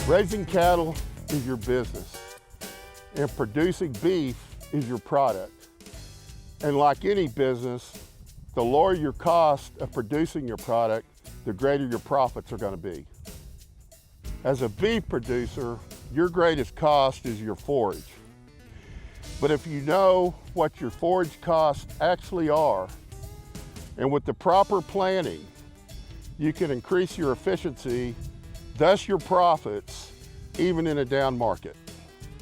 Raising cattle is your business, and producing beef is your product. And like any business, the lower your cost of producing your product, the greater your profits are going to be. As a beef producer, your greatest cost is your forage. But if you know what your forage costs actually are, and with the proper planning, you can increase your efficiency, thus your profits, even in a down market.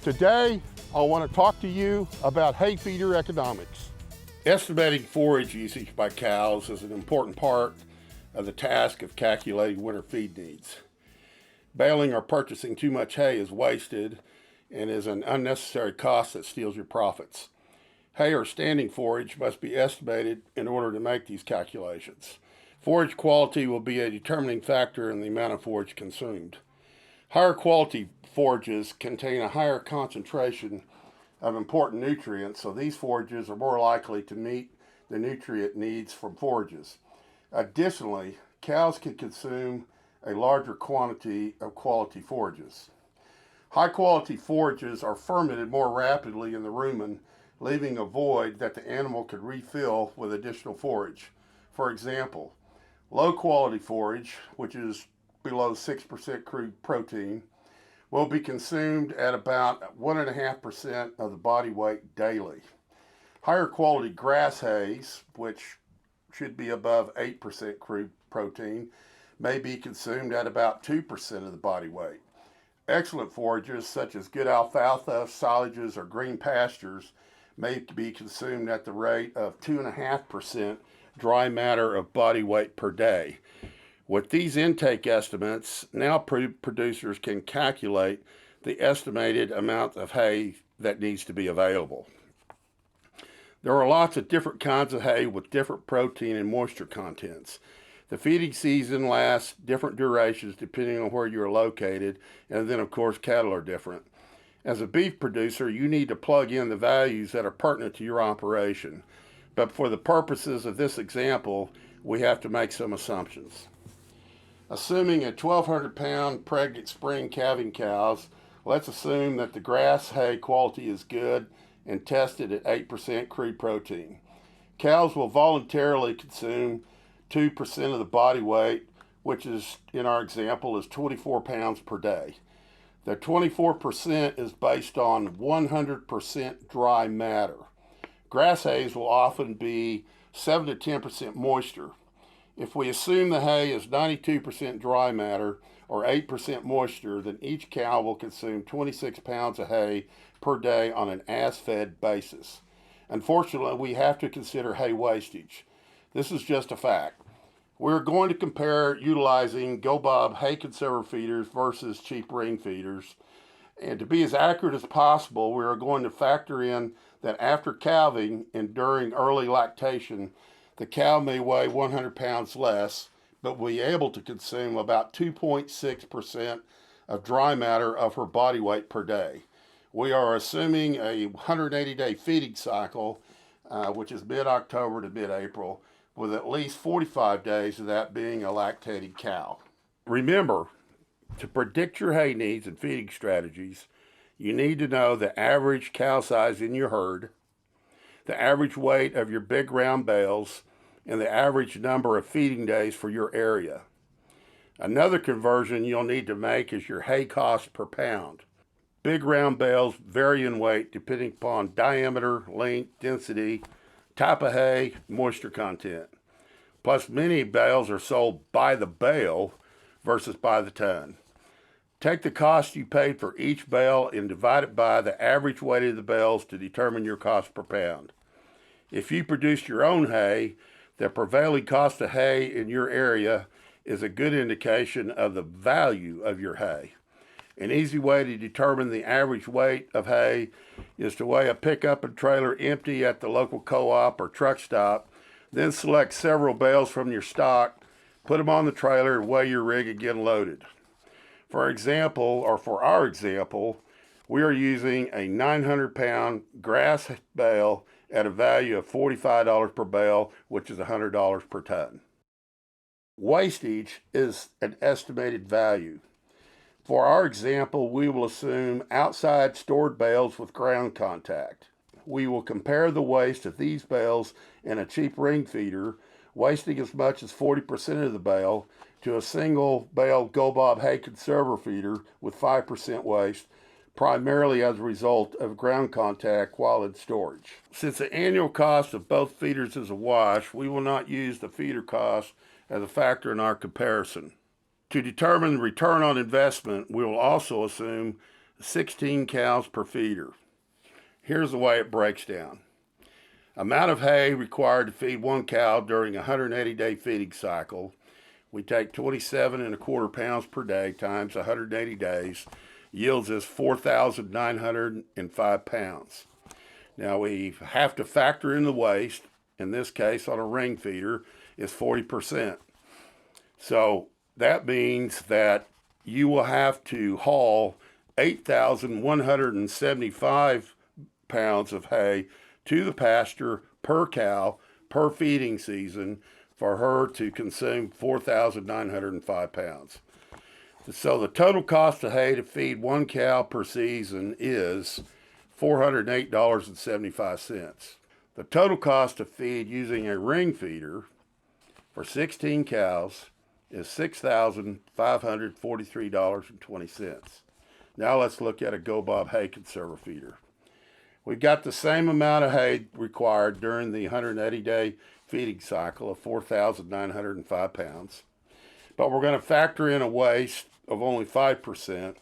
Today, I want to talk to you about hay feeder economics. Estimating forage usage by cows is an important part of the task of calculating winter feed needs. Baling or purchasing too much hay is wasted and is an unnecessary cost that steals your profits. Hay or standing forage must be estimated in order to make these calculations. Forage quality will be a determining factor in the amount of forage consumed. Higher quality forages contain a higher concentration of important nutrients, so these forages are more likely to meet the nutrient needs from forages. Additionally, cows can consume a larger quantity of quality forages. High quality forages are fermented more rapidly in the rumen, leaving a void that the animal could refill with additional forage. For example, low quality forage, which is below 6% crude protein, will be consumed at about 1.5% of the body weight daily. Higher quality grass hays, which should be above 8% crude protein, may be consumed at about 2% of the body weight. Excellent forages such as good alfalfa, silages, or green pastures may be consumed at the rate of 2.5% dry matter of body weight per day. With these intake estimates, now producers can calculate the estimated amount of hay that needs to be available. There are lots of different kinds of hay with different protein and moisture contents. The feeding season lasts different durations depending on where you're located, and then of course cattle are different. As a beef producer, you need to plug in the values that are pertinent to your operation. But for the purposes of this example, we have to make some assumptions. Assuming a 1,200 pound pregnant spring calving cows, let's assume that the grass hay quality is good and tested at 8% crude protein. Cows will voluntarily consume 2% of the body weight, which is, in our example, is 24 pounds per day. The 24% is based on 100% dry matter. Grass hays will often be 7 to 10% moisture. If we assume the hay is 92% dry matter or 8% moisture, then each cow will consume 26 pounds of hay per day on an as-fed basis. Unfortunately, we have to consider hay wastage. This is just a fact. We're going to compare utilizing GoBob hay conserver feeders versus cheap ring feeders. And to be as accurate as possible, we are going to factor in that after calving and during early lactation, the cow may weigh 100 pounds less, but will be able to consume about 2.6% of dry matter of her body weight per day. We are assuming a 180-day feeding cycle, which is mid-October to mid-April, with at least 45 days of that being a lactating cow. Remember, to predict your hay needs and feeding strategies, you need to know the average cow size in your herd, the average weight of your big round bales, and the average number of feeding days for your area. Another conversion you'll need to make is your hay cost per pound. Big round bales vary in weight depending upon diameter, length, density, type of hay, moisture content. Plus, many bales are sold by the bale versus by the ton. Take the cost you paid for each bale and divide it by the average weight of the bales to determine your cost per pound. If you produce your own hay, the prevailing cost of hay in your area is a good indication of the value of your hay. An easy way to determine the average weight of hay is to weigh a pickup and trailer empty at the local co-op or truck stop, then select several bales from your stock, put them on the trailer, and weigh your rig again loaded. For our example, we are using a 900-pound grass bale at a value of $45 per bale, which is $100 per ton. Wastage is an estimated value. For our example, we will assume outside stored bales with ground contact. We will compare the waste of these bales in a cheap ring feeder, wasting as much as 40% of the bale, to a single bale GoBob hay conserver feeder with 5% waste, primarily as a result of ground contact while in storage. Since the annual cost of both feeders is a wash, we will not use the feeder cost as a factor in our comparison. To determine return on investment, we will also assume 16 cows per feeder. Here's the way it breaks down. Amount of hay required to feed one cow during a 180-day feeding cycle. We take 27.25 pounds per day times 180 days, yields us 4,905 pounds. Now we have to factor in the waste. In this case, on a ring feeder, is 40%. So that means that you will have to haul 8,175 pounds of hay to the pasture per cow per feeding season for her to consume 4,905 pounds. So the total cost of hay to feed one cow per season is $408.75. The total cost to feed using a ring feeder for 16 cows is $6,543.20. Now let's look at a GoBob hay conserver feeder. We've got the same amount of hay required during the 180-day feeding cycle of 4,905 pounds, but we're going to factor in a waste of only 5%,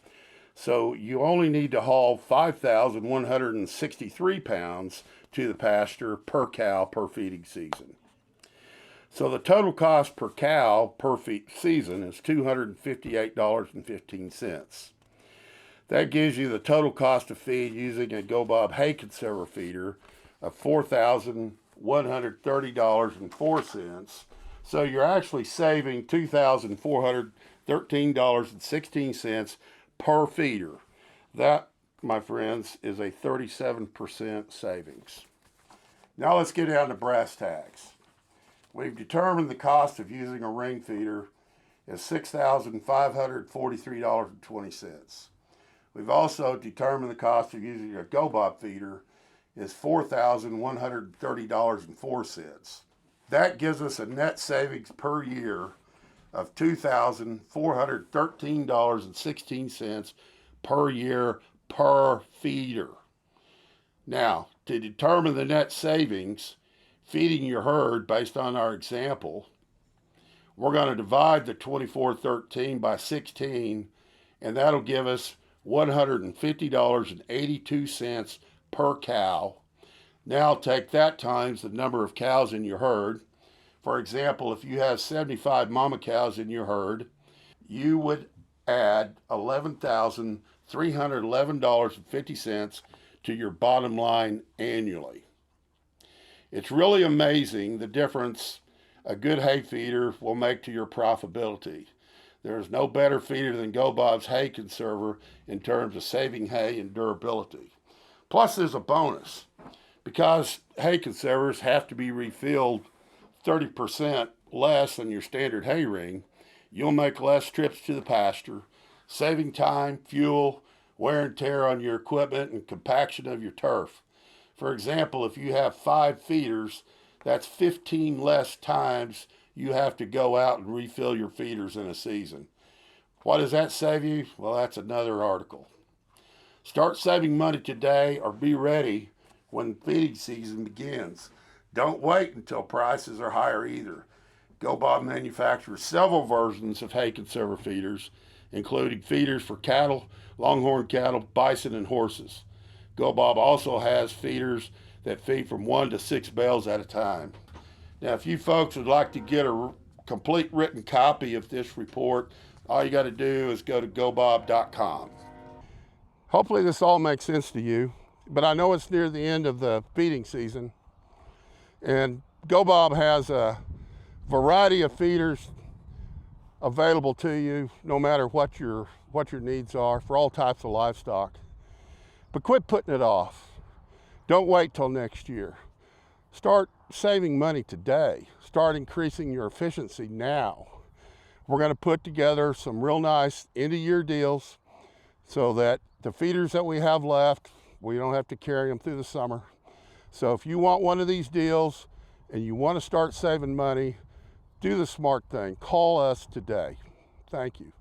so you only need to haul 5,163 pounds to the pasture per cow per feeding season. So the total cost per cow per season is $258.15. That gives you the total cost of feed using a GoBob hay conserver feeder of $4,130.04. So you're actually saving $2,413.16 per feeder. That, my friends, is a 37% savings. Now let's get down to brass tacks. We've determined the cost of using a ring feeder is $6,543.20. We've also determined the cost of using a GoBob feeder is $4,130.04. That gives us a net savings per year of $2,413.16 per year per feeder. Now, to determine the net savings, feeding your herd based on our example, we're going to divide the 2413 by 16, and that'll give us $150.82 per cow. Now take that times the number of cows in your herd. For example, if you have 75 mama cows in your herd, you would add $11,311.50 to your bottom line annually. It's really amazing the difference a good hay feeder will make to your profitability. There is no better feeder than GoBob's hay conserver in terms of saving hay and durability. Plus, there's a bonus. Because hay conservers have to be refilled 30% less than your standard hay ring, you'll make less trips to the pasture, saving time, fuel, wear and tear on your equipment, and compaction of your turf. For example, if you have 5 feeders, that's 15 less times you have to go out and refill your feeders in a season. What does that save you? Well, that's another article. Start saving money today or be ready when feeding season begins. Don't wait until prices are higher either. GoBob manufactures several versions of hay conserver feeders, including feeders for cattle, longhorn cattle, bison, and horses. GoBob also has feeders that feed from 1 to 6 bales at a time. Now, if you folks would like to get a complete written copy of this report, all you got to do is go to GoBob.com. Hopefully this all makes sense to you, but I know it's near the end of the feeding season, and GoBob has a variety of feeders available to you no matter what your needs are for all types of livestock. But quit putting it off. Don't wait till next year. Start saving money today. Start increasing your efficiency now. We're going to put together some real nice end-of-year deals so that the feeders that we have left, we don't have to carry them through the summer. So if you want one of these deals and you want to start saving money, do the smart thing. Call us today. Thank you.